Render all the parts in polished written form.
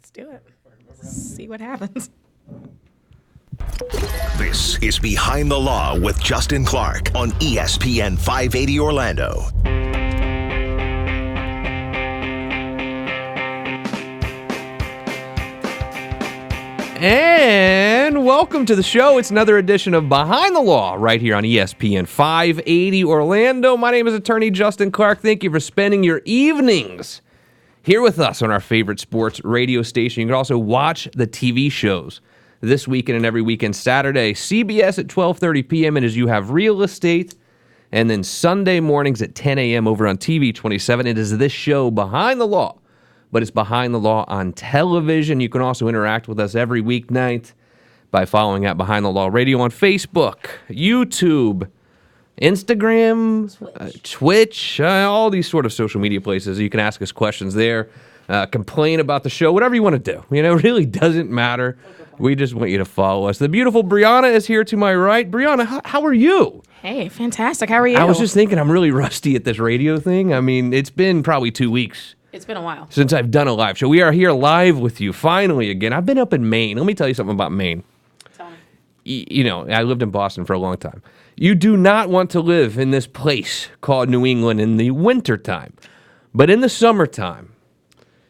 Let's do it. See what happens. This is Behind the Law with Justin Clark on ESPN 580 Orlando. And welcome to the show. It's another edition of Behind the Law right here on ESPN 580 Orlando. My name is attorney Justin Clark. Thank you for spending your evenings here with us on our favorite sports radio station. You can also watch the TV shows this weekend and every weekend. Saturday, CBS at 12:30 p.m. and as you have Real Estate. And then Sunday mornings at 10 a.m. over on TV 27. It is this show, Behind the Law, but it's Behind the Law on television. You can also interact with us every weeknight by following at Behind the Law Radio on Facebook, YouTube, Instagram, Twitch, all these sort of social media places. You can ask us questions there, complain about the show, whatever you want to do. You know, it really doesn't matter. We just want you to follow us. The beautiful Brianna is here to my right. Brianna, how are you? Hey, fantastic. How are you? I was just thinking I'm really rusty at this radio thing. I mean, it's been probably 2 weeks. It's been a while Since I've done a live show. We are here live with you finally again. I've been up in Maine. Let me tell you something about Maine. Tell me. You know, I lived in Boston for a long time. You do not want to live in this place called New England in the wintertime. But in the summertime,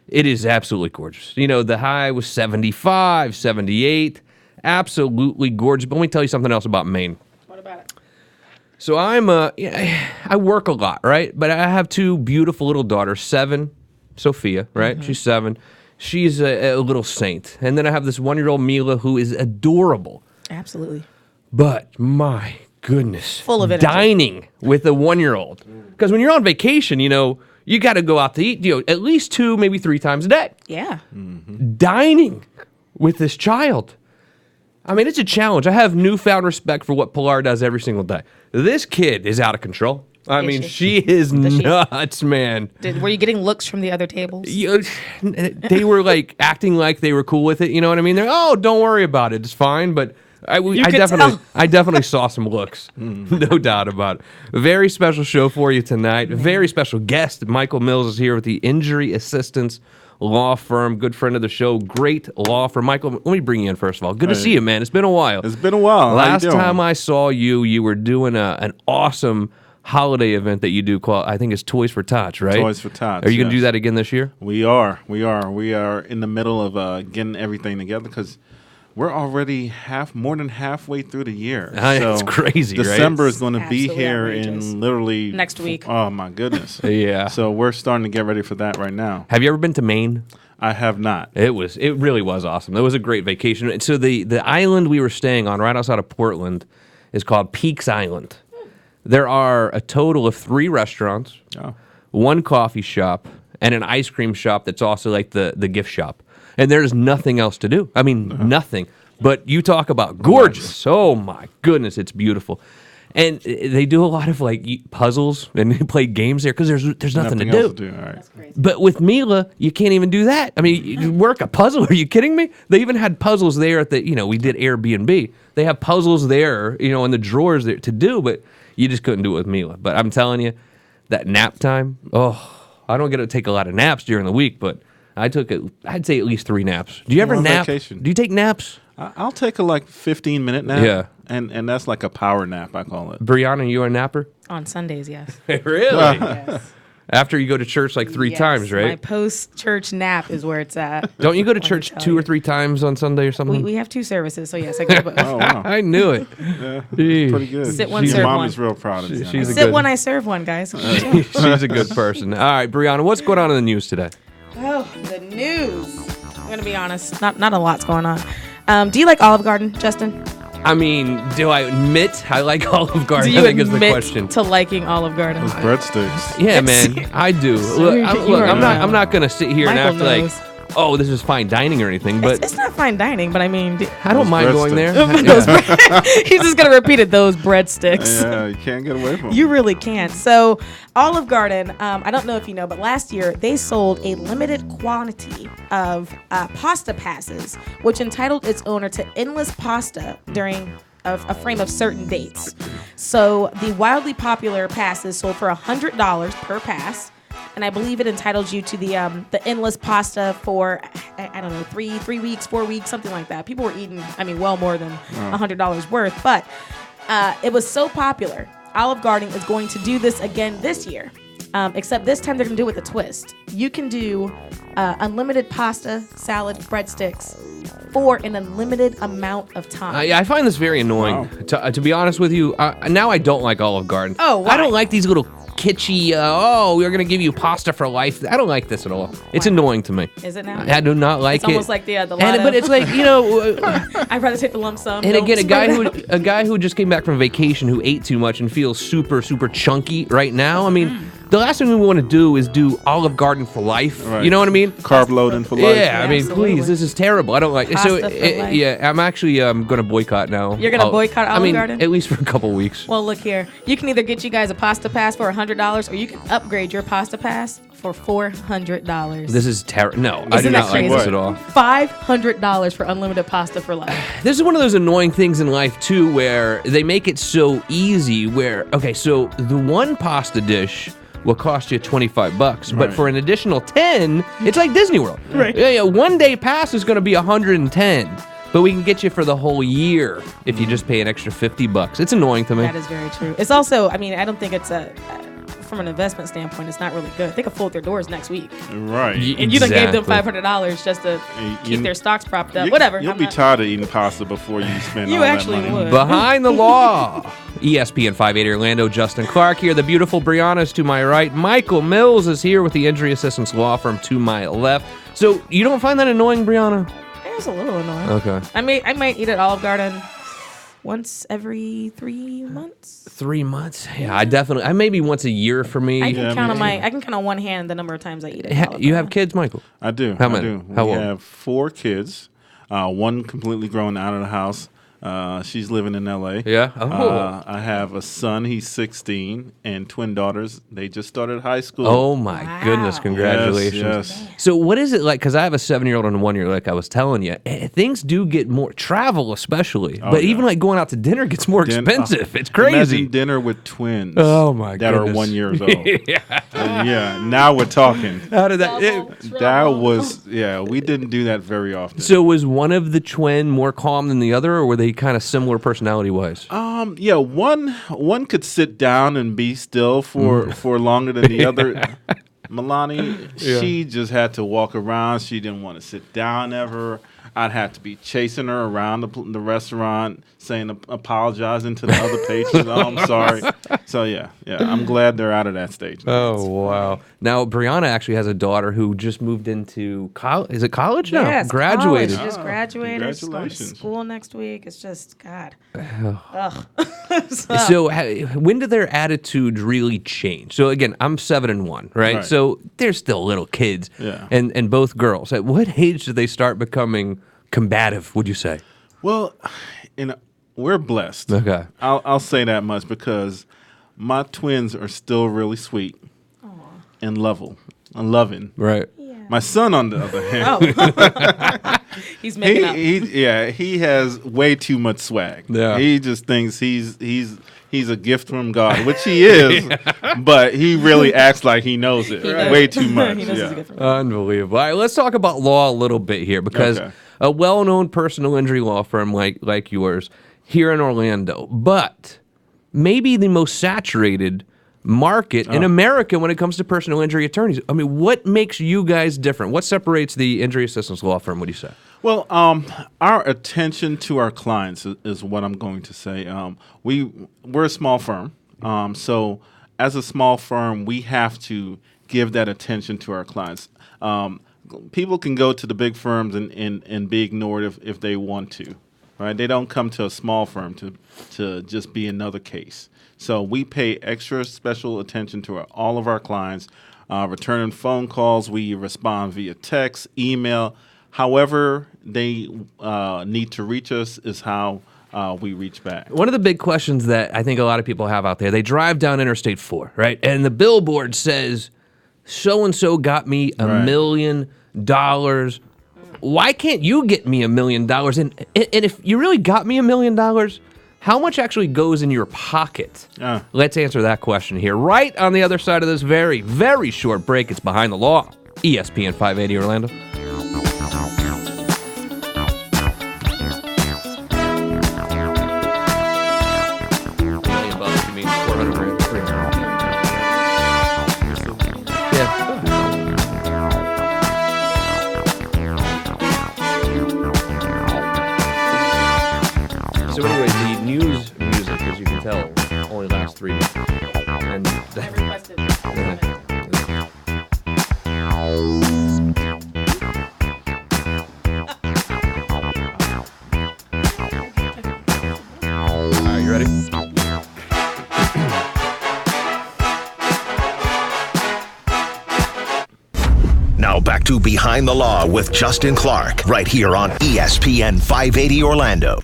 it is absolutely gorgeous. You know, the high was 75, 78. Absolutely gorgeous. But let me tell you something else about Maine. What about it? So I work a lot, right? But I have two beautiful little daughters, 7, Sophia, right? Mm-hmm. She's 7. She's a little saint. And then I have this 1-year-old Mila who is adorable. Absolutely. But my goodness. Full of energy. Dining with a 1-year-old. Because when you're on vacation, you know, you got to go out to eat, you know, at least 2, maybe 3 times a day. Yeah. Mm-hmm. Dining with this child. I mean, it's a challenge. I have newfound respect for what Pilar does every single day. This kid is out of control. I mean, she is nuts, man. Were you getting looks from the other tables? They were like acting like they were cool with it. You know what I mean? They're, oh, don't worry about it. It's fine. But I definitely saw some looks. No doubt about it. Very special show for you tonight. Very special guest. Michael Mills is here with the Injury Assistance Law Firm. Good friend of the show. Great law firm. Michael, let me bring you in first of all. Good to see you, man. It's been a while. It's been a while. Last time I saw you, you were doing an awesome holiday event that you do called, I think it's Toys for Tots, right? Toys for Tots. Are you going to do that again this year? We are in the middle of getting everything together because we're already more than halfway through the year. It's crazy, right? December is going to be here outrageous. in literally Next week. Oh my goodness. Yeah. So we're starting to get ready for that right now. Have you ever been to Maine? I have not. It really was awesome. It was a great vacation. So the island we were staying on right outside of Portland is called Peaks Island. There are a total of 3 restaurants, 1 coffee shop, and an ice cream shop that's also like the gift shop. And there's nothing else to do. I mean, nothing. But you talk about gorgeous. Oh, my goodness, it's beautiful. And they do a lot of like puzzles and they play games there because there's nothing to do. All right. That's crazy. But with Mila, you can't even do that. I mean, you work a puzzle. Are you kidding me? They even had puzzles there at we did Airbnb. They have puzzles there, in the drawers there to do, but you just couldn't do it with Mila. But I'm telling you, that nap time, I don't get to take a lot of naps during the week, but I'd say at least 3 naps. Do you ever nap? Vacation. Do you take naps? I'll take a 15-minute nap. Yeah. And that's like a power nap, I call it. Brianna, you a napper? On Sundays, yes. Really? Yes. After you go to church 3 times, right? My post-church nap is where it's at. Don't you go to church 2 or 3 times on Sunday or something? We have 2 services, so yes, I go to both. Oh, wow. I knew it. Yeah, pretty good. Sit one, Your serve mom one. is real proud of you. She's a Sit good, one, I serve one, guys. she's a good person. All right, Brianna, what's going on in the news today? Oh, the news. I'm going to be honest. Not a lot's going on. Do you like Olive Garden, Justin? I mean, do I admit I like Olive Garden? Do you I think is the admit question. to liking Olive Garden? Those breadsticks. Yeah, man, I do. I'm not gonna sit here Michael and act knows. like, oh, this is fine dining or anything. But It's not fine dining, but I mean... I don't mind going there. He's just going to repeat it, those breadsticks. Yeah, you can't get away from them. You really can't. So Olive Garden, I don't know if you know, but last year they sold a limited quantity of pasta passes, which entitled its owner to endless pasta during a frame of certain dates. So the wildly popular passes sold for $100 per pass. and I believe it entitles you to the endless pasta for I don't know 3 weeks, 4 weeks, something like that. People were eating, well more than $100 worth, but it was so popular. Olive Garden is going to do this again this year, except this time they're going to do it with a twist. You can do unlimited pasta, salad, breadsticks for an unlimited amount of time. Yeah, I find this very annoying. Wow. To be honest with you, now I don't like Olive Garden. Oh, why? I don't like these little kitschy, we're going to give you pasta for life. I don't like this at all. It's annoying to me. Is it now? I do not like It's it. almost like the lotto. But it's like, I'd rather take the lump sum. and don't again, spread it out. a guy who just came back from vacation who ate too much and feels super, super chunky right now. I mean, the last thing we want to do is do Olive Garden for life. Right. You know what I mean? Carb loading for life. Yeah, I mean, Absolutely. please, this is terrible. I don't like it. Pasta for life. Yeah, I'm actually going to boycott now. You're gonna boycott Olive Garden? At least for a couple weeks. Well, look here. You can either get you guys a pasta pass for $100, or you can upgrade your pasta pass for $400. This is terrible. No, I do Isn't that not like crazy? this at all. $500 for unlimited pasta for life. This is one of those annoying things in life, too, where they make it so easy where, okay, so the one pasta dish will cost you $25, but Right. for an additional 10, it's like Disney World. Right. Yeah, one day pass is going to be 110, but we can get you for the whole year if you just pay an extra $50. It's annoying to me. That is very true. It's also, I don't think it's from an investment standpoint, it's not really good. They could fold their doors next week. Right. And you done gave them Exactly. $500 just to keep you- their stocks propped up. Whatever. You'll I'm be not- tired of eating pasta before you spend You all actually that money. would. Behind the Law. ESPN 580 Orlando, Justin Clark here. The beautiful Brianna is to my right. Michael Mills is here with the Injury Assistance Law Firm to my left. So you don't find that annoying, Brianna? It was a little annoying. Okay. I might eat at Olive Garden once every 3 months. 3 months? Yeah, I maybe once a year for me. I can Yeah, count me I can count on one hand the number of times I eat at Olive You have Garden. kids, Michael? I do. How I many? do. How we old? have 4 kids. One completely grown out of the house. She's living in L.A. Yeah? Oh. I have a son. He's 16, and twin daughters. They just started high school. Oh my Wow. goodness! Congratulations. Yes. So what is it like? Because I have a 7-year-old and a 1-year-old. Like I was telling you, things do get more travel, especially. But yeah. even like going out to dinner gets more expensive. It's crazy. Imagine dinner with twins. Oh, my that goodness. are 1 year old. Yeah. Now we're talking. How did that? That was we didn't do that very often. So was one of the twin more calm than the other, or were they kind of similar personality wise? Yeah, one could sit down and be still for longer than the other. Milani, she just had to walk around. She didn't want to sit down ever. I'd have to be chasing her around the restaurant, saying, apologizing to the other patrons. Oh, I'm sorry. So yeah, I'm glad they're out of that stage now. Oh wow! Now Brianna actually has a daughter who just moved into college. Is it college now? Yes, Graduated. college. She just graduated. She's going to Congratulations. school next week. It's just, God. So when did their attitude really change? So again, I'm 7 and 1, right? Right. So they're still little kids, Yeah. and both girls. At what age did they start becoming combative? Would you say? Well, we're blessed. Okay. I'll say that much because my twins are still really sweet and loving. Right. My son, on the other hand, He's making up. he has way too much swag. Yeah. He just thinks he's a gift from God, which he is, but he really acts like he knows it does. way too much. He knows it's a different. Unbelievable. All right, let's talk about law a little bit here because Okay. a well-known personal injury law firm like yours here in Orlando, but maybe the most saturated market in America when it comes to personal injury attorneys. I mean, what makes you guys different? What separates the injury assistance law firm? What do you say? Well, our attention to our clients is what I'm going to say. We're a small firm, so as a small firm, we have to give that attention to our clients. People can go to the big firms and be ignored if they want to, right? They don't come to a small firm to just be another case. So we pay extra special attention to all of our clients, returning phone calls. We respond via text, email. However they need to reach us is how we reach back. One of the big questions that I think a lot of people have out there, they drive down Interstate 4, right? And the billboard says, so-and-so got me $1 million. Why can't you get me $1 million? And if you really got me $1 million, How much actually goes in your pocket? Yeah. Let's answer that question here. Right on the other side of this very, very short break, it's Behind the Law, ESPN 580 Orlando. So anyways, the news music, as you can tell, only lasts 3 minutes. And Alright, you ready? Now back to Behind the Law with Justin Clark, right here on ESPN 580 Orlando.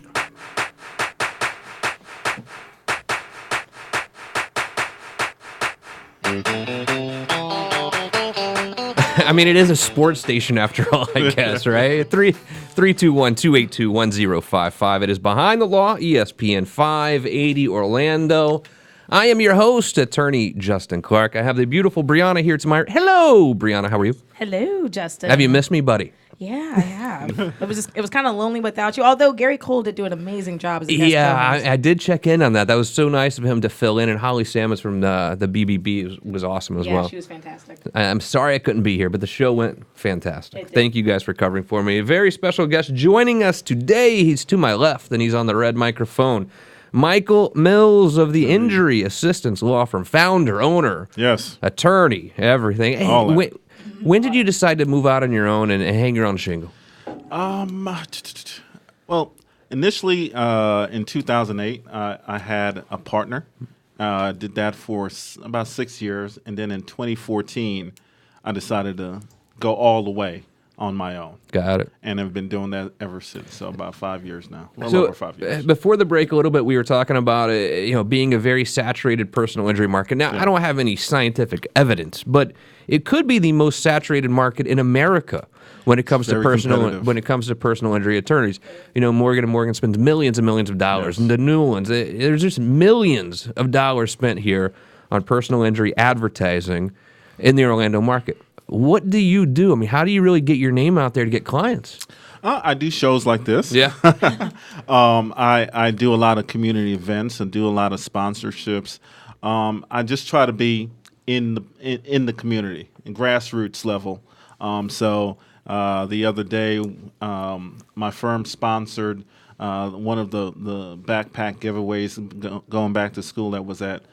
I mean, it is a sports station after all, I guess, right? 321-282-1055. It is Behind the Law, ESPN 580 Orlando. I am your host, attorney Justin Clark. I have the beautiful Brianna here to my... Hello, Brianna. How are you? Hello, Justin. Have you missed me, buddy? Yeah, I have. It was kind of lonely without you. Although Gary Cole did do an amazing job as a guest co-host. I did check in on that. That was so nice of him to fill in. And Holly Samus from the BBB was awesome as well. Yeah, she was fantastic. I'm sorry I couldn't be here, but the show went fantastic. It did. Thank you guys for covering for me. A very special guest joining us today. He's to my left, and he's on the red microphone. Michael Mills of the Injury Assistance Law Firm, founder, owner, Yes. attorney, everything. Hey, All that. when did you decide to move out on your own and hang your own shingle? Well, initially in 2008, I had a partner. Did that for about 6 years, and then in 2014, I decided to go all the way on my own. Got it. And I've been doing that ever since. So about 5 years now. Well So over 5 years. before the break, a little bit, we were talking about being a very saturated personal injury market. Now, I don't have any scientific evidence, but it could be the most saturated market in America when it comes to Very personal injury attorneys. You know, Morgan & Morgan spends millions and millions of dollars, and the new ones, there's just millions of dollars spent here on personal injury advertising in the Orlando market. What do you do? I mean, how do you really get your name out there to get clients? I do shows like this. Yeah. I do a lot of community events and do a lot of sponsorships. I just try to be in the community, in grassroots level. So the other day, my firm sponsored one of the backpack giveaways going back to school that was at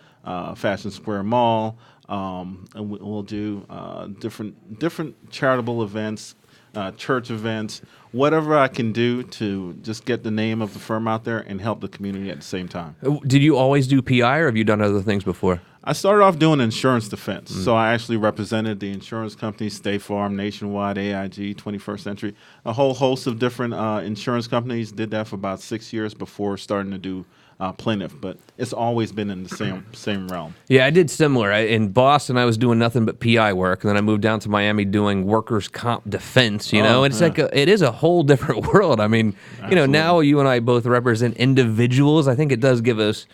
Fashion Square Mall. And we'll do different charitable events, church events, whatever I can do to just get the name of the firm out there and help the community at the same time. Did you always do PI, or have you done other things before? I started off doing insurance defense. So I actually represented the insurance companies, State Farm, Nationwide, AIG, 21st Century, a whole host of different insurance companies. Did that for about 6 years before starting to do plaintiff, but it's always been in the same realm. Yeah, I did similar. In Boston, I was doing nothing but PI work, and then I moved down to Miami doing workers' comp defense. You know, and it's it is a whole different world. I mean, now you and I both represent individuals. I think it does give us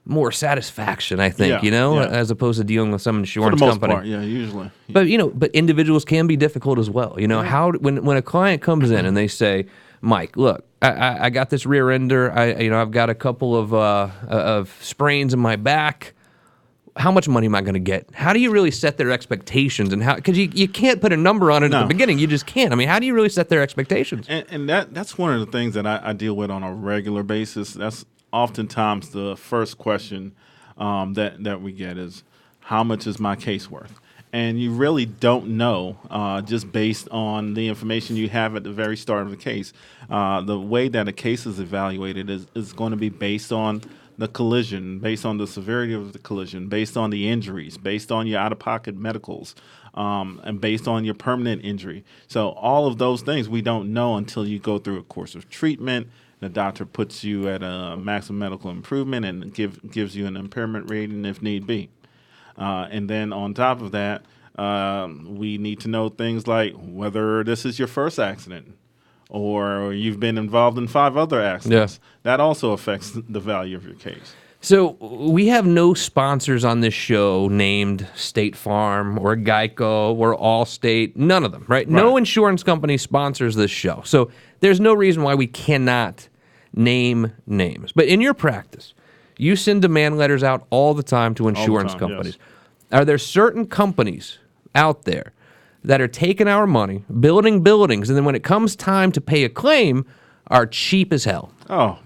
more satisfaction. I think as opposed to dealing with some insurance For the most company. part, yeah, usually. But but individuals can be difficult as well. You know, how when a client comes in and they say, Mike, look, I got this rear ender. I've got a couple of sprains in my back. How much money am I going to get? How do you really set their expectations? And how, because you can't put a number on it at the beginning. You just can't. I mean, how do you really set their expectations? And that's one of the things that I deal with on a regular basis. That's oftentimes the first question that we get is, how much is my case worth? And you really don't know just based on the information you have at the very start of the case. The way that a case is evaluated is going to be based on the collision, based on the severity of the collision, based on the injuries, based on your out-of-pocket medicals, and based on your permanent injury. So all of those things we don't know until you go through a course of treatment. The doctor puts you at a maximum medical improvement and gives you an impairment rating if need be. And then on top of that, we need to know things like whether this is your first accident or you've been involved in 5 other accidents. That also affects the value of your case. So we have no sponsors on this show named State Farm or Geico or Allstate, none of them, right? No insurance company sponsors this show. So there's no reason why we cannot name names. But in your practice, you send demand letters out all the time to insurance companies. Yes. Are there certain companies out there that are taking our money, building buildings, and then when it comes time to pay a claim, are cheap as hell? Oh,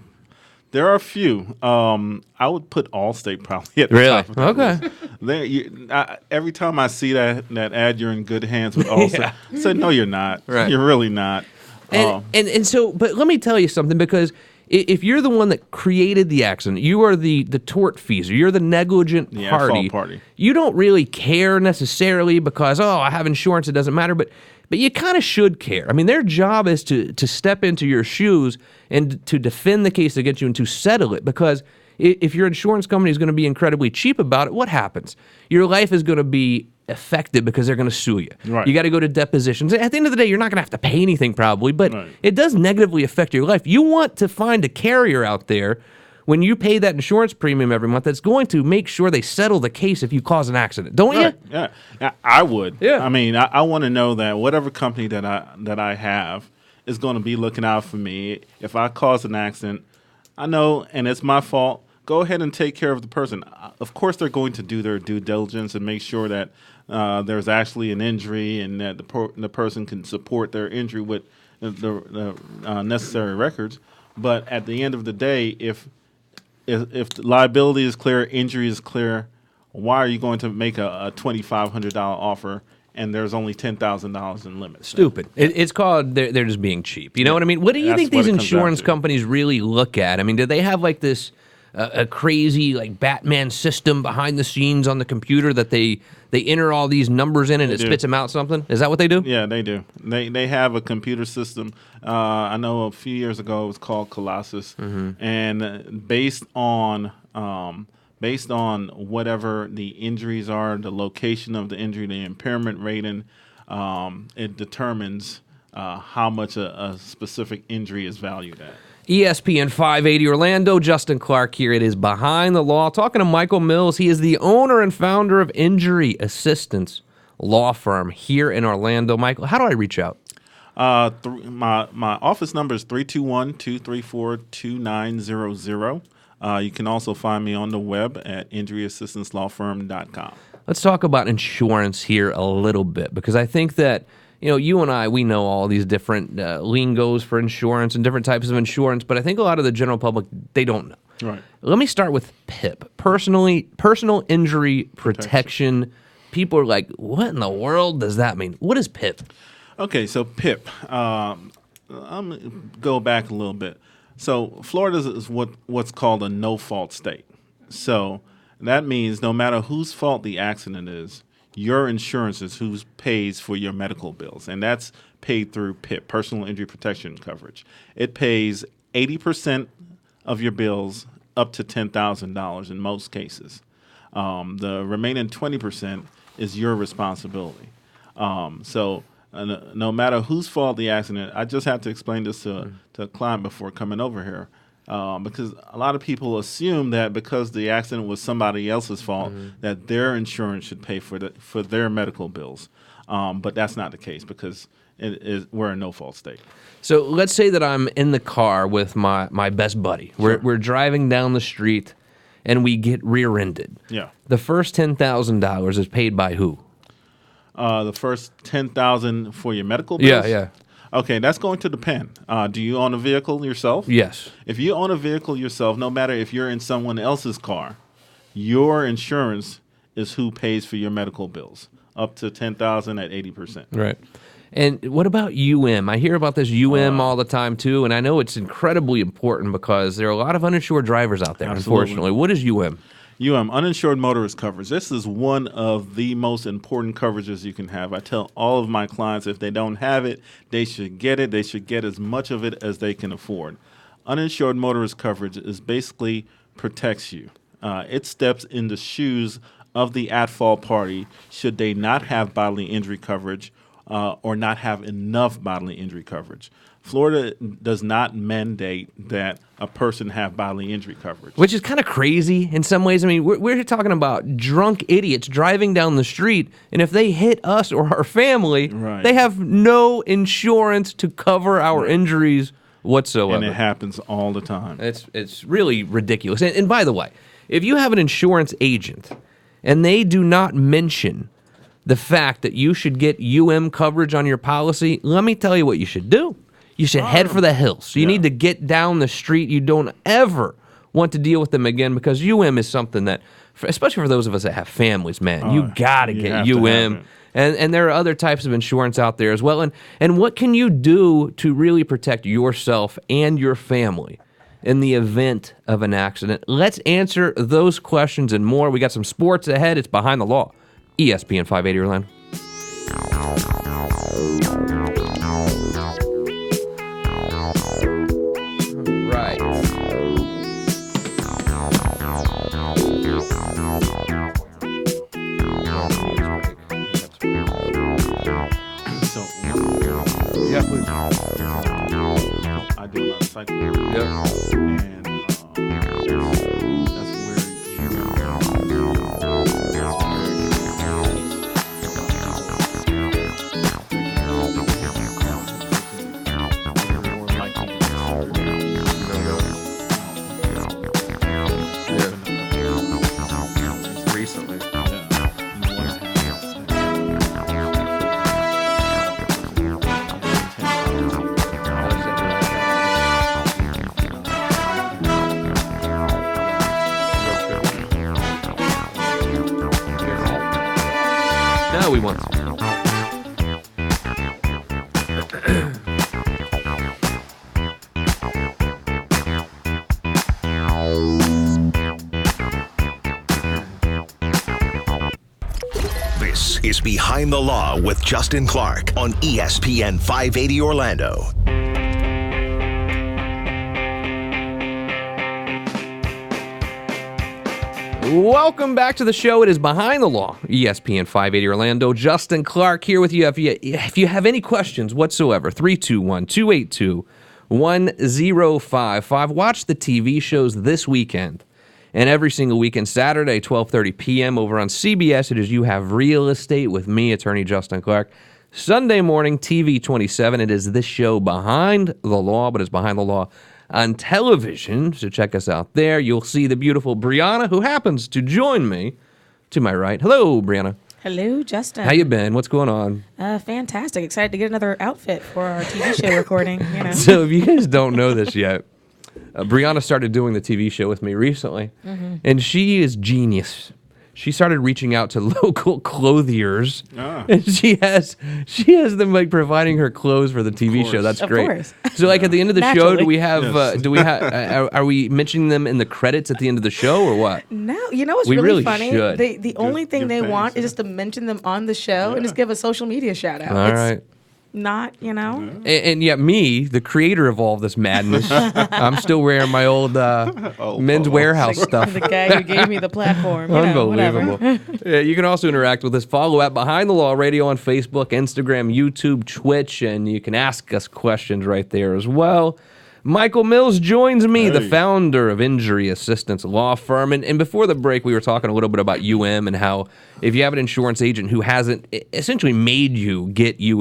there are a few. I would put Allstate probably at the top of that list. Every time I see that ad, you're in good hands with Allstate. I say, no, you're not. Right. You're really not. And so, but let me tell you something, because if you're the one that created the accident, you are the tortfeasor, you're the negligent party. You don't really care necessarily because, I have insurance, it doesn't matter, but you kind of should care. I mean, their job is to step into your shoes and to defend the case against you and to settle it, because if your insurance company is going to be incredibly cheap about it, what happens? Your life is going to be affected because they're going to sue you. Right. You got to go to depositions. At the end of the day, you're not going to have to pay anything probably, but it does negatively affect your life. You want to find a carrier out there when you pay that insurance premium every month that's going to make sure they settle the case if you cause an accident, don't you? Yeah, I would. Yeah. I mean, I want to know that whatever company that I have is going to be looking out for me. If I cause an accident, I know, and it's my fault, go ahead and take care of the person. Of course, they're going to do their due diligence and make sure that there's actually an injury and that the person can support their injury with the necessary records. But at the end of the day, if liability is clear, injury is clear, why are you going to make a $2,500 offer and there's only $10,000 in limits? Stupid. It's called they're just being cheap. You know what I mean? What do you think these insurance companies really look at? I mean, do they have like this a crazy like Batman system behind the scenes on the computer that they enter all these numbers in and it spits them out something? Is that what they do? Yeah, they do. They have a computer system. I know a few years ago it was called Colossus, and based on whatever the injuries are, the location of the injury, the impairment rating, it determines how much a specific injury is valued at. ESPN 580 Orlando, Justin Clark here. It is Behind the Law. Talking to Michael Mills. He is the owner and founder of Injury Assistance Law Firm here in Orlando. Michael, how do I reach out? My office number is 321-234-2900. You can also find me on the web at injuryassistancelawfirm.com. Let's talk about insurance here a little bit, because I think that you and I, we know all these different lingos for insurance and different types of insurance, but I think a lot of the general public, they don't know. Right. Let me start with PIP, personal injury protection. People are like, what in the world does that mean? What is PIP? Okay, so PIP. I'm going to go back a little bit. So Florida is what's called a no-fault state. So that means no matter whose fault the accident is, your insurance is who pays for your medical bills, and that's paid through PIP, personal injury protection coverage. It pays 80% of your bills up to $10,000 in most cases. The remaining 20% is your responsibility. So no matter whose fault the accident, I just have to explain this to a client before coming over here. Because a lot of people assume that because the accident was somebody else's fault, that their insurance should pay for their medical bills. But that's not the case, because we're a no-fault state. So let's say that I'm in the car with my best buddy. We're driving down the street, and we get rear-ended. Yeah. The first $10,000 is paid by who? The first $10,000 for your medical bills? Yeah. Okay, that's going to depend. Do you own a vehicle yourself? Yes. If you own a vehicle yourself, no matter if you're in someone else's car, your insurance is who pays for your medical bills, up to $10,000 at 80%. Right. And what about I hear about this all the time too, and I know it's incredibly important because there are a lot of uninsured drivers out there, Absolutely. Unfortunately. What is uninsured motorist coverage. This is one of the most important coverages you can have. I tell all of my clients if they don't have it, they should get it. They should get as much of it as they can afford. Uninsured motorist coverage is basically protects you. It steps in the shoes of the at-fault party should they not have bodily injury coverage or not have enough bodily injury coverage. Florida does not mandate that a person have bodily injury coverage. Which is kind of crazy in some ways. I mean, we're talking about drunk idiots driving down the street, and if they hit us or our family, Right. they have no insurance to cover our injuries whatsoever. And it happens all the time. It's really ridiculous. And by the way, if you have an insurance agent and they do not mention the fact that you should get coverage on your policy, let me tell you what you should do. You should head for the hills. You need to get down the street. You don't ever want to deal with them again, because is something that, especially for those of us that have families, man, you got to get have to have it. And there are other types of insurance out there as well. And what can you do to really protect yourself and your family in the event of an accident? Let's answer those questions and more. We got some sports ahead. It's Behind the Law. ESPN 580 Orlando. Right. So, Yeah, please. I do a lot of cycling. Yeah. And that's Recently. Now we want to. This is Behind the Law with Justin Clark on ESPN 580 Orlando. Welcome back to the show. It is Behind the Law, ESPN 580 Orlando. Justin Clark here with you. If you have any questions whatsoever, 321-282-1055. Watch the TV shows this weekend and every single weekend, Saturday, 12:30 p.m. over on CBS. It is You Have Real Estate with me, attorney Justin Clark. Sunday morning, TV 27. It is this show Behind the Law, but it's Behind the Law on television, so check us out there. You'll see the beautiful Brianna, who happens to join me to my right. Hello, Brianna. Hello, Justin. How you been? What's going on? Fantastic. Excited to get another outfit for our TV show recording. You know. So if you guys don't know this yet, Brianna started doing the TV show with me recently, and she is genius. She started reaching out to local clothiers, and she has them like providing her clothes for the TV show. That's great. Course. So like at the end of the show, Naturally. do we have are we mentioning them in the credits at the end of the show or what? No, you know what's We really funny? should. The only thing give they thanks, want is yeah. just to mention them on the show and just give a social media shout out. All right. Not, And yet me, the creator of all of this madness, I'm still wearing my old Men's Warehouse stuff. the guy who gave me the platform. Unbelievable. Yeah, you can also interact with us. Follow at Behind the Law Radio on Facebook, Instagram, YouTube, Twitch, and you can ask us questions right there as well. Michael Mills joins me, the founder of Injury Assistance Law Firm. And before the break, we were talking a little bit about and how if you have an insurance agent who hasn't essentially made you get you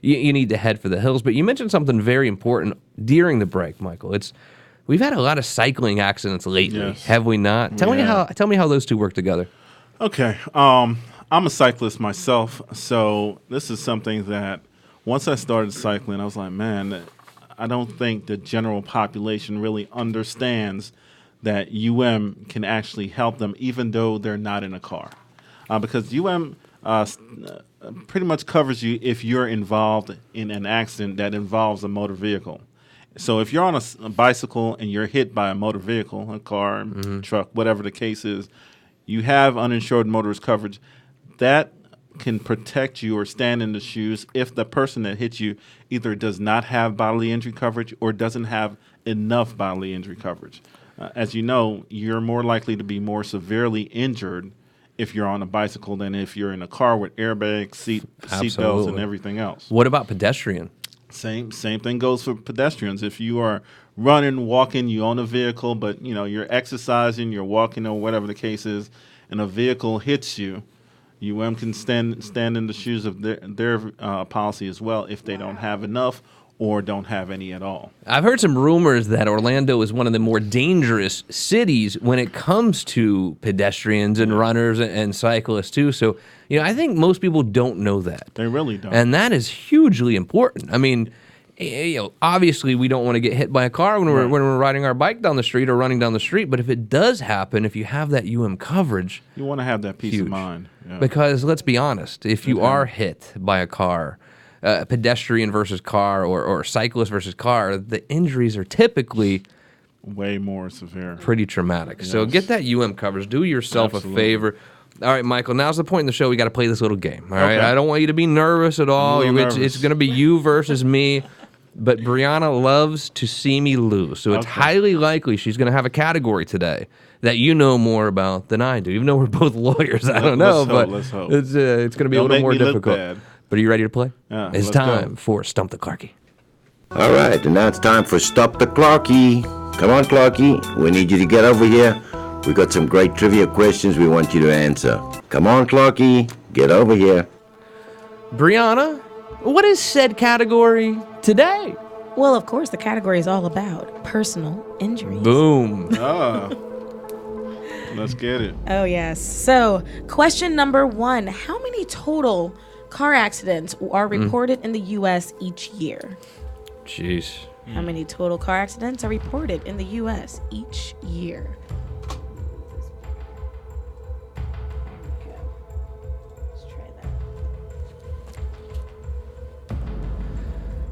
need to head for the hills. But you mentioned something very important during the break, Michael. We've had a lot of cycling accidents lately, have we not? Tell me how those two work together. Okay. I'm a cyclist myself, so this is something that once I started cycling, I was like, man, I don't think the general population really understands that can actually help them even though they're not in a car. Because pretty much covers you if you're involved in an accident that involves a motor vehicle. So if you're on a bicycle and you're hit by a motor vehicle, a car, truck, whatever the case is, you have uninsured motorist coverage. That can protect you or stand in the shoes if the person that hit you either does not have bodily injury coverage or doesn't have enough bodily injury coverage. As you know, you're more likely to be more severely injured if you're on a bicycle than if you're in a car with airbags, seatbelts, and Absolutely. everything else. What about pedestrian? Same thing goes for pedestrians. If you are running, walking, you own a vehicle, but you're exercising, you're walking, or whatever the case is, and a vehicle hits you, UM can stand in the shoes of their policy as well if they don't have enough or don't have any at all. I've heard some rumors that Orlando is one of the more dangerous cities when it comes to pedestrians and runners and cyclists too. So, I think most people don't know that. They really don't. And that is hugely important. I mean, obviously we don't want to get hit by a car when we're riding our bike down the street or running down the street. But if it does happen, if you have that coverage, you want to have that peace huge. of mind. Yeah. Because let's be honest, if you are hit by a car, pedestrian versus car or cyclist versus car, the injuries are typically way more severe, pretty traumatic. Yes. So get that coverage. Do yourself Absolutely. a favor. All right, Michael, now's the point in the show we got to play this little game. All right, I don't want you to be nervous at all. It's going to be you versus me. But Brianna loves to see me lose, so it's highly likely she's going to have a category today that you know more about than I do. Even though we're both lawyers, I don't know, let's hope. it's going to be a little more difficult. But are you ready to play? Yeah, It's let's time go. for Stump the Clarkie. All right, and now it's time for Stop the Clarkie. Come on, Clarkie. We need you to get over here. We got some great trivia questions we want you to answer. Come on, Clarkie. Get over here. Brianna, what is said category today? Well, of course, the category is all about personal injuries. Boom. Let's get it. Oh, yes. So, question number 1. How many total car accidents are reported in the U.S. each year? Jeez. How many total car accidents are reported in the U.S. each year? Let's try that.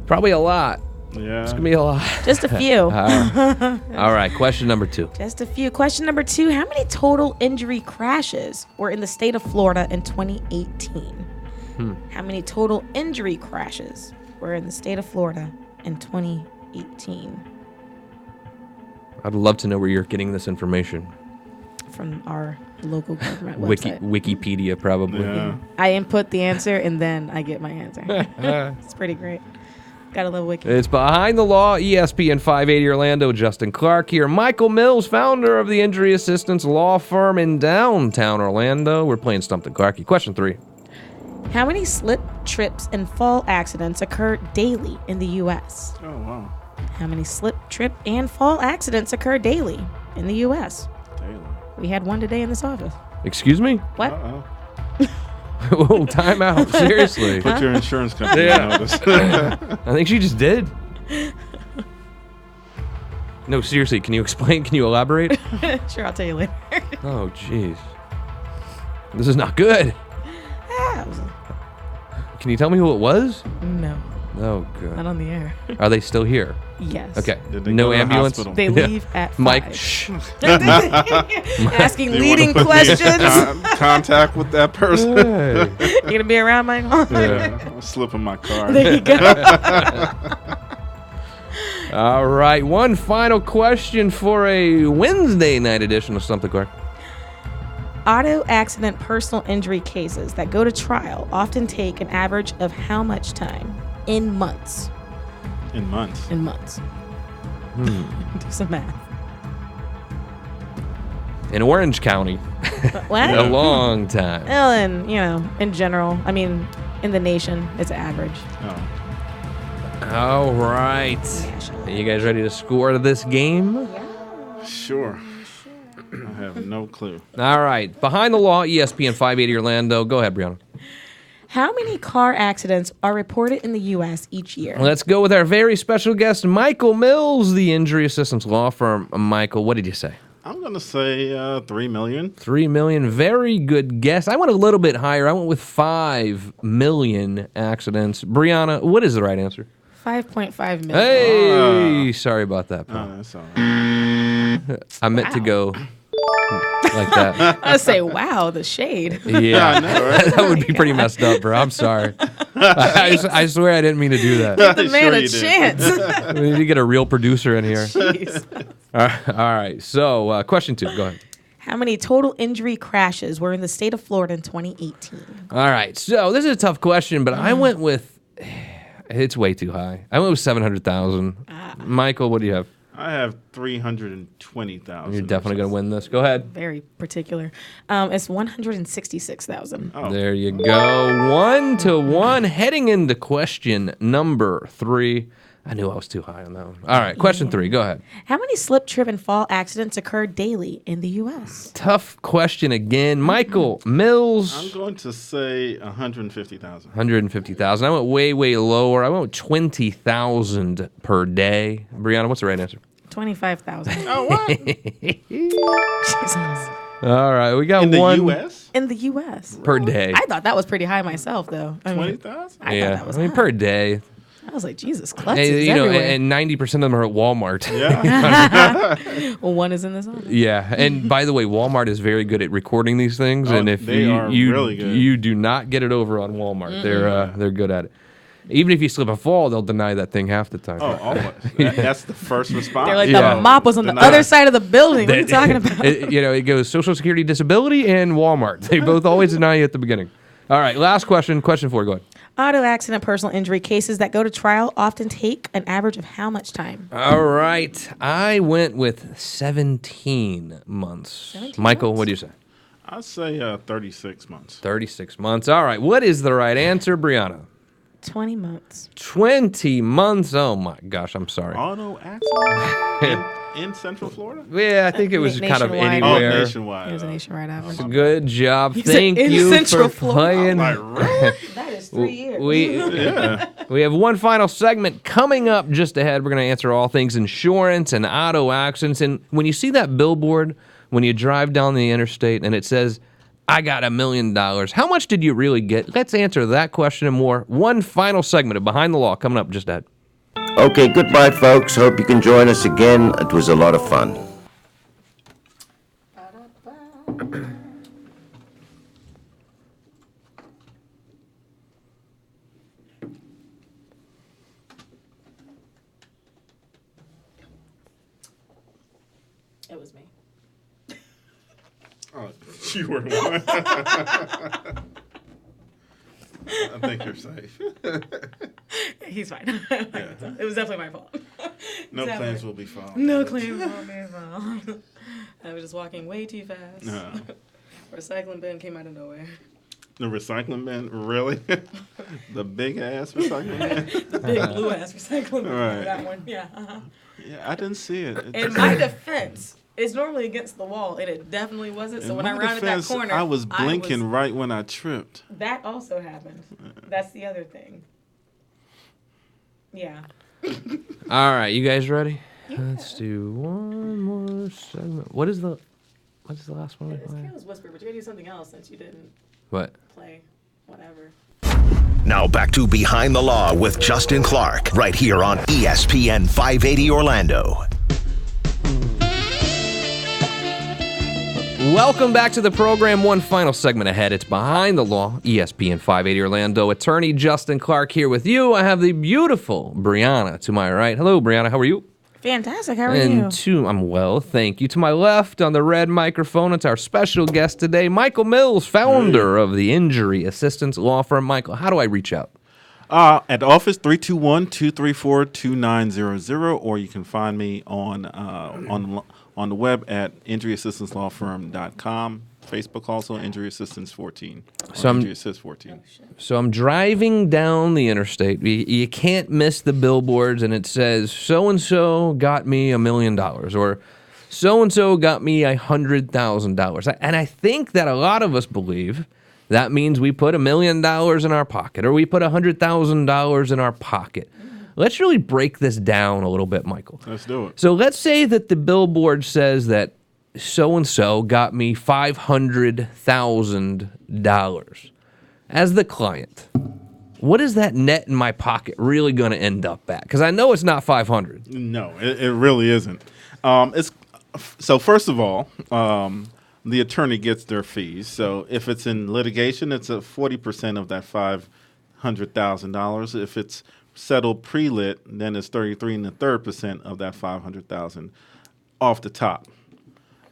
Probably a lot. Yeah. It's going to be a lot. Just a few. All right, question number 2. Just a few. Question number 2. How many total injury crashes were in the state of Florida in 2018? How many total injury crashes were in the state of Florida in 2018? I'd love to know where you're getting this information. From our local government website. Wikipedia, probably. Yeah. I input the answer and then I get my answer. It's pretty great. Gotta love Wiki. It's Behind the Law, ESPN 580 Orlando. Justin Clark here. Michael Mills, founder of the Injury Assistance Law Firm in downtown Orlando. We're playing Stump the Clarkie. Question 3. How many slip, trips, and fall accidents occur daily in the U.S.? Oh, wow. How many slip, trip, and fall accidents occur daily in the U.S.? Daily. We had one today in this office. Excuse me? What? Uh-oh. Whoa, time out. Seriously. Put your insurance company Yeah. on notice. I think she just did. No, seriously, can you explain? Can you elaborate? Sure, I'll tell you later. Oh, jeez. This is not good. Can you tell me who it was? No, Oh, not God. on the air. Are they still here? Yes. Okay. Did they No go to the ambulance? hospital? They Yeah. leave at 5. Mike, shh. Asking You leading wanna put me in questions. contact with that person. Hey. You gonna be around, Michael? I'm slipping my card. There you go. All right, one final question for a Wednesday night edition of Stump the Clark. Auto accident personal injury cases that go to trial often take an average of how much time? In months. In months. In months. Do some math. In Orange County, What? a long time. Well, in general, I mean, in the nation, it's average. Oh. All right. National. Are you guys ready to score this game? Sure. I have no clue. All right. Behind the Law, ESPN 580 Orlando. Go ahead, Brianna. How many car accidents are reported in the U.S. each year? Let's go with our very special guest, Michael Mills, the Injury Assistance Law Firm. Michael, what did you say? I'm going to say 3 million. 3 million. Very good guess. I went a little bit higher. I went with 5 million accidents. Brianna, what is the right answer? 5.5 million. Hey, sorry about that, Oh, pal. that's all right. I meant to go like that. I say, wow, the shade. Yeah, I know, right? that would be pretty messed up, bro. I'm sorry. I swear I didn't mean to do that. The man Sure a you did. chance. We need to get a real producer in here. Jeez. All right. So, question 2. Go ahead. How many total injury crashes were in the state of Florida in 2018? All right. So this is a tough question, but I went with. It's way too high. I went with 700,000. Michael, what do you have? I have 320,000. You're definitely going to win this. Go ahead. Very particular. It's 166,000. Oh. There you go. 1-1. Heading into question number 3. I knew I was too high on that one. All right. Question 3. Go ahead. How many slip, trip, and fall accidents occur daily in the U.S.? Tough question again. Michael Mills. I'm going to say 150,000. 150,000. I went way, way lower. I went with 20,000 per day. Brianna, what's the right answer? 25,000. Oh, what? Jesus. All right. We got In the one U.S.? In the U.S. per day. I thought that was pretty high myself, though. I mean, 20,000? I thought that was I mean, high. per day. I was like, Jesus, klutz And, is you know, everywhere. and 90% of them are at Walmart. Yeah. Well, one is in this office. Yeah, and by the way, Walmart is very good at recording these things, Oh, and if they you are you, really good. you do not get it over on Walmart, they're good at it. Even if you slip and fall, they'll deny that thing half the time. Oh, almost. That's the first response. They're like, Yeah. the mop was on the Denied. other side of the building. What are you talking about? It goes Social Security Disability and Walmart. They both always deny you at the beginning. All right, last question. Question 4. Go ahead. Auto accident personal injury cases that go to trial often take an average of how much time? All right, I went with 17 months. 17 Michael, months? what do you say? I'd say 36 months. 36 months. All right, what is the right answer, Brianna? 20 months. 20 months. Oh my gosh, I'm sorry. Auto accident in Central Florida? Yeah, I think it was kind of Nationwide. Oh, anywhere. nationwide. It was a nationwide average. Good job. He said Thank in you Central for Florida. playing. Like, really? That is 3 years. We have one final segment coming up just ahead. We're going to answer all things insurance and auto accidents. And when you see that billboard, when you drive down the interstate and it says, I got $1 million, how much did you really get? Let's answer that question and more. One final segment of Behind the Law coming up just ahead. Okay, goodbye, folks. Hope you can join us again. It was a lot of fun. It was me. Oh, you were one. I think you're safe. He's fine. It was definitely my fault. No Definitely. claims will be filed. No claims will be filed. I was just walking way too fast. No. Recycling bin came out of nowhere. The recycling bin? Really? The big ass recycling bin? The big blue ass recycling bin. Right. That one, yeah. Yeah, I didn't see it. In my defense, it's normally against the wall, and it definitely wasn't. So In when I my rounded defense, that corner, I was blinking right when I tripped. That also happened. That's the other thing. Yeah. All right, you guys ready? Let's do one more segment. What is the last one? It's Kayla's whisper, but you're gonna do something else since you didn't What? play whatever. Now back to Behind the Law with Justin Clark, right here on ESPN 580 Orlando. Welcome back to the program. One final segment ahead. It's Behind the Law, ESPN 580 Orlando. Attorney Justin Clark here with you. I have the beautiful Brianna to my right. Hello, Brianna. How are you? Fantastic. How are you? I'm well, thank you. To my left on the red microphone, it's our special guest today, Michael Mills, founder of the Injury Assistance Law Firm. Michael, how do I reach out? At the office, 321-234-2900, or you can find me on the web at injuryassistancelawfirm.com. Facebook also, Injury Assistance 14. Injury Assist 14. So I'm driving down the interstate. You can't miss the billboards, and it says, so-and-so got me $1 million, or so-and-so got me $100,000. And I think that a lot of us believe that means we put $1 million in our pocket, or we put $100,000 in our pocket. Let's really break this down a little bit, Michael. Let's do it. So let's say that the billboard says that so-and-so got me $500,000. As the client, what is that net in my pocket really going to end up at? Because I know it's not 500. No, it really isn't. So first of all, the attorney gets their fees. So if it's in litigation, it's 40% of that $500,000. If it's settled pre-lit, then it's 33 1/3% of that $500,000 off the top.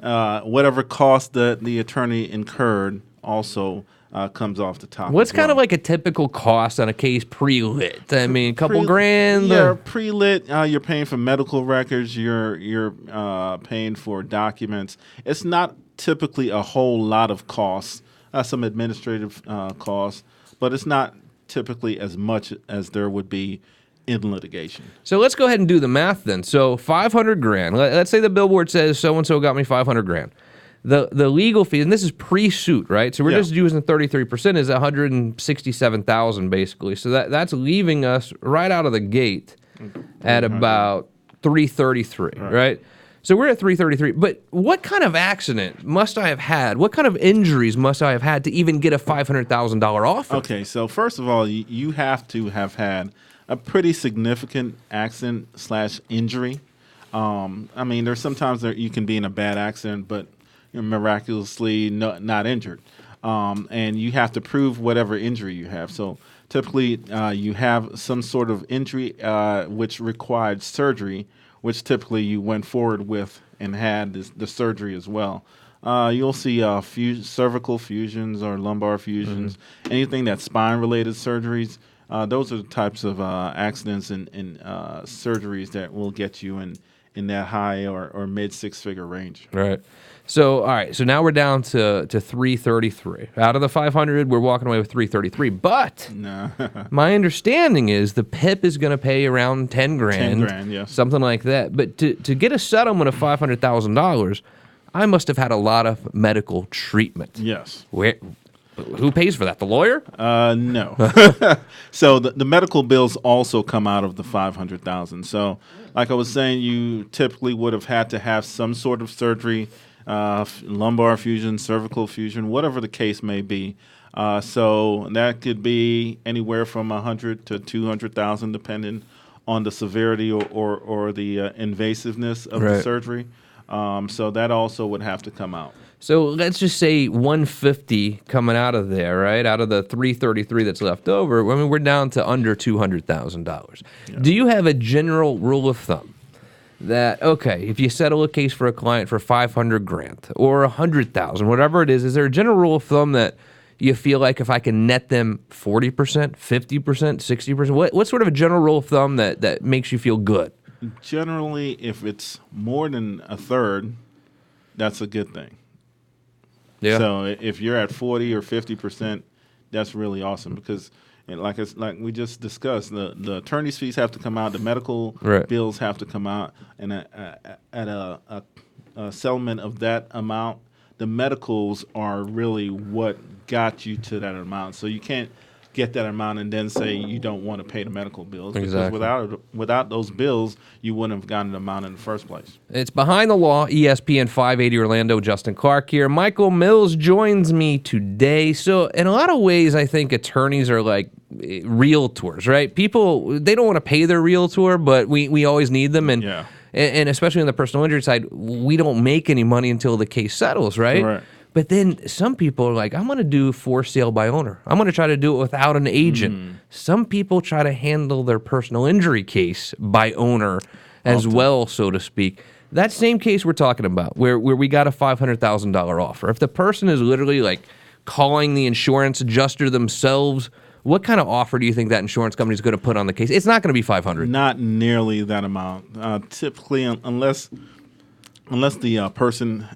whatever cost that the attorney incurred also comes off the top. What's as kind well. of like a typical cost on a case pre-lit? I mean, a couple grand? Yeah, pre-lit. You're paying for medical records. You're paying for documents. It's not typically a whole lot of costs. Some administrative costs, but it's not typically as much as there would be in litigation. So let's go ahead and do the math then. So 500 grand. Let's say the billboard says so-and-so got me 500 grand. The legal fee, and this is pre-suit, right? So we're just using 33%, is 167,000 basically. So that's leaving us right out of the gate at about 333, right? So we're at 333. But what kind of accident must I have had? What kind of injuries must I have had to even get a $500,000 offer? Okay, so first of all, you have to have had a pretty significant accident/injury. I mean, there's sometimes you can be in a bad accident, but you're miraculously not injured. And you have to prove whatever injury you have. So typically, you have some sort of injury which required surgery, which typically you went forward with and had the surgery as well. You'll see cervical fusions or lumbar fusions, anything that's spine-related surgeries. Those are the types of accidents and surgeries that will get you in that high or mid six-figure range. Right. So, all right. So now we're down to 333. Out of the 500, we're walking away with 333. But my understanding is the PIP is going to pay around 10 grand. 10 grand, yes. Something like that. But to get a settlement of $500,000, I must have had a lot of medical treatment. Yes. Who pays for that? The lawyer? No. So the medical bills also come out of the $500,000. So, like I was saying, you typically would have had to have some sort of surgery, lumbar fusion, cervical fusion, whatever the case may be. So that could be anywhere from $100,000 to $200,000, depending on the severity or the invasiveness of the surgery. So that also would have to come out. So let's just say 150 coming out of there, right? Out of the 333 that's left over, I mean, we're down to under $200,000. Yeah. Do you have a general rule of thumb that, okay, if you settle a case for a client for 500 grand or 100,000, whatever it is there a general rule of thumb that you feel like if I can net them 40%, 50%, 60%, what sort of a general rule of thumb that makes you feel good? Generally, if it's more than a third, that's a good thing. Yeah. So if you're at 40 or 50%, that's really awesome because, like we just discussed, the attorney's fees have to come out, the medical bills have to come out, and at a settlement of that amount, the medicals are really what got you to that amount. So you can't get that amount and then say you don't want to pay the medical bills. Exactly. Because without those bills, you wouldn't have gotten the amount in the first place. It's Behind the Law, ESPN 580 Orlando. Justin Clark here. Michael Mills joins me today. So in a lot of ways, I think attorneys are like realtors, right? People, they don't want to pay their realtor, but we always need them. And especially on the personal injury side, we don't make any money until the case settles, right? Right. But then some people are like, I'm going to do for sale by owner. I'm going to try to do it without an agent. Some people try to handle their personal injury case by owner as well, so to speak. That same case we're talking about, where we got a $500,000 offer. If the person is literally like calling the insurance adjuster themselves, what kind of offer do you think that insurance company is going to put on the case? It's not going to be $500,000. Not nearly that amount. Typically, unless the person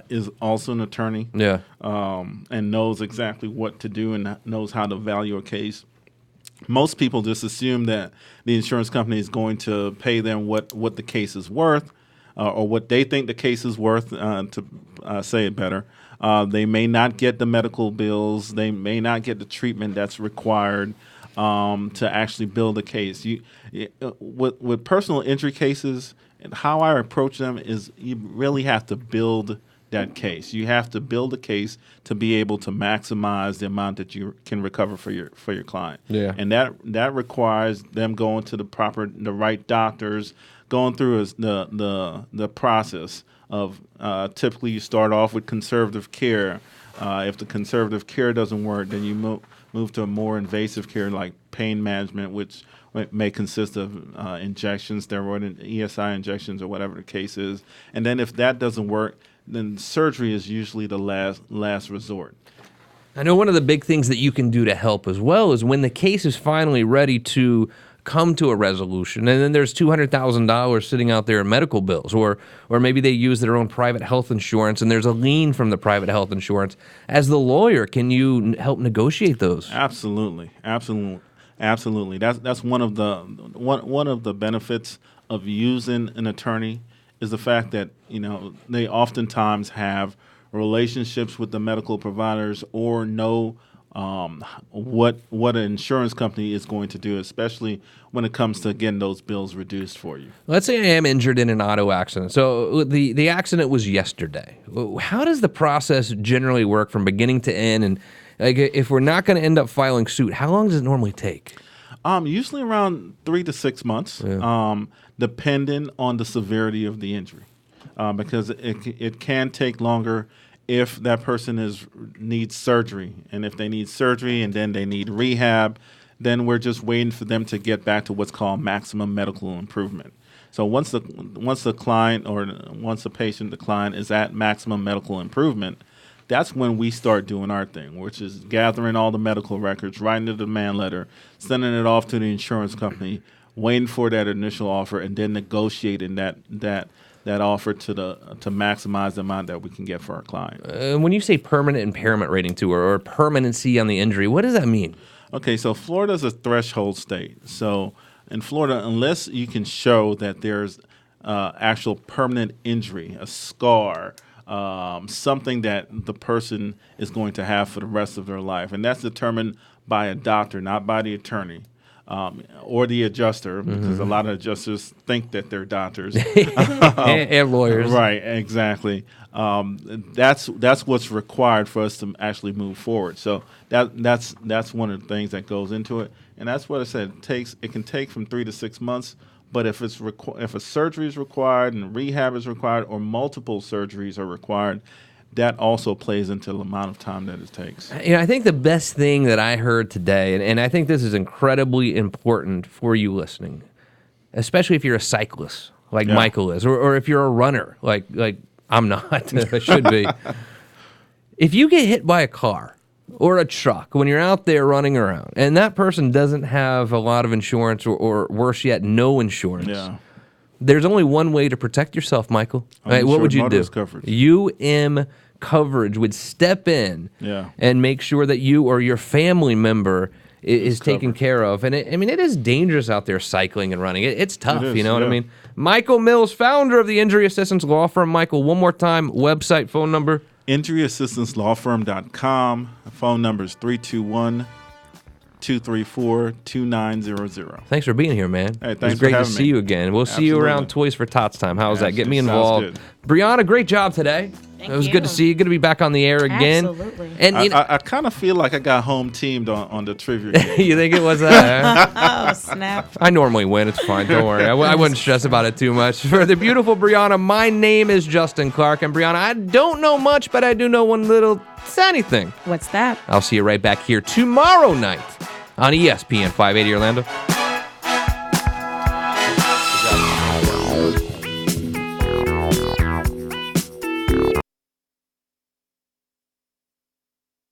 is also an attorney, and knows exactly what to do and knows how to value a case. Most people just assume that the insurance company is going to pay them what the case is worth, or what they think the case is worth. To say it better, they may not get the medical bills. They may not get the treatment that's required to actually build a case. With personal injury cases. And how I approach them is you really have to build that case. You have to build a case to be able to maximize the amount that you can recover for your client. Yeah. And that requires them going to the right doctors, going through the process of typically you start off with conservative care. If the conservative care doesn't work, then you move to a more invasive care like pain management, which may consist of injections, steroid and ESI injections, or whatever the case is. And then if that doesn't work, then surgery is usually the last resort. I know one of the big things that you can do to help as well is when the case is finally ready to come to a resolution, and then there's $200,000 sitting out there in medical bills, or maybe they use their own private health insurance, and there's a lien from the private health insurance. As the lawyer, can you help negotiate those? Absolutely. That's one of the benefits of using an attorney is the fact that they oftentimes have relationships with the medical providers or know what an insurance company is going to do, especially when it comes to getting those bills reduced for you. Let's say I am injured in an auto accident. So the accident was yesterday. How does the process generally work from beginning to end? And if we're not going to end up filing suit, how long does it normally take? Usually around 3 to 6 months, depending on the severity of the injury, because it can take longer if that person needs surgery, and if they need surgery and then they need rehab, then we're just waiting for them to get back to what's called maximum medical improvement. So once the client or once the patient, the client is at maximum medical improvement, that's when we start doing our thing, which is gathering all the medical records, writing the demand letter, sending it off to the insurance company, waiting for that initial offer, and then negotiating that offer to maximize the amount that we can get for our client. When you say permanent impairment rating too, or permanency on the injury, what does that mean? Okay, so Florida's a threshold state. So in Florida, unless you can show that there's actual permanent injury, a scar, something that the person is going to have for the rest of their life, and that's determined by a doctor, not by the attorney. Or the adjuster, because a lot of adjusters think that they're doctors and lawyers. Right, exactly. That's what's required for us to actually move forward. So that's one of the things that goes into it, and that's what I said. It can take from 3 to 6 months. But if a surgery is required and rehab is required, or multiple surgeries are required, that also plays into the amount of time that it takes. I think the best thing that I heard today, and I think this is incredibly important for you listening, especially if you're a cyclist like Michael is, or if you're a runner like I'm not, I should be. If you get hit by a car or a truck when you're out there running around, and that person doesn't have a lot of insurance, or worse yet, no insurance, there's only one way to protect yourself, Michael. Right, what would you do? Coverage. UM coverage would step in and make sure that you or your family member is taken care of. And it is dangerous out there cycling and running. It's tough, you know what I mean? Michael Mills, founder of the Injury Assistance Law Firm. Michael, one more time, website, phone number. InjuryAssistanceLawFirm.com. Phone number is 321-234-2900. Thanks for being here, man. Hey, thanks. It's great to see you again. We'll see you around Toys for Tots time. How's that? Get me involved. Brianna, great job today. It was good to see you. Good to be back on the air again. Absolutely. And I kind of feel like I got home teamed on the trivia game. You think it was that? Oh, snap. I normally win. It's fine. Don't worry. I wouldn't stress about it too much. For the beautiful Brianna, my name is Justin Clark. And Brianna, I don't know much, but I do know one little tiny thing. What's that? I'll see you right back here tomorrow night on ESPN 580 Orlando.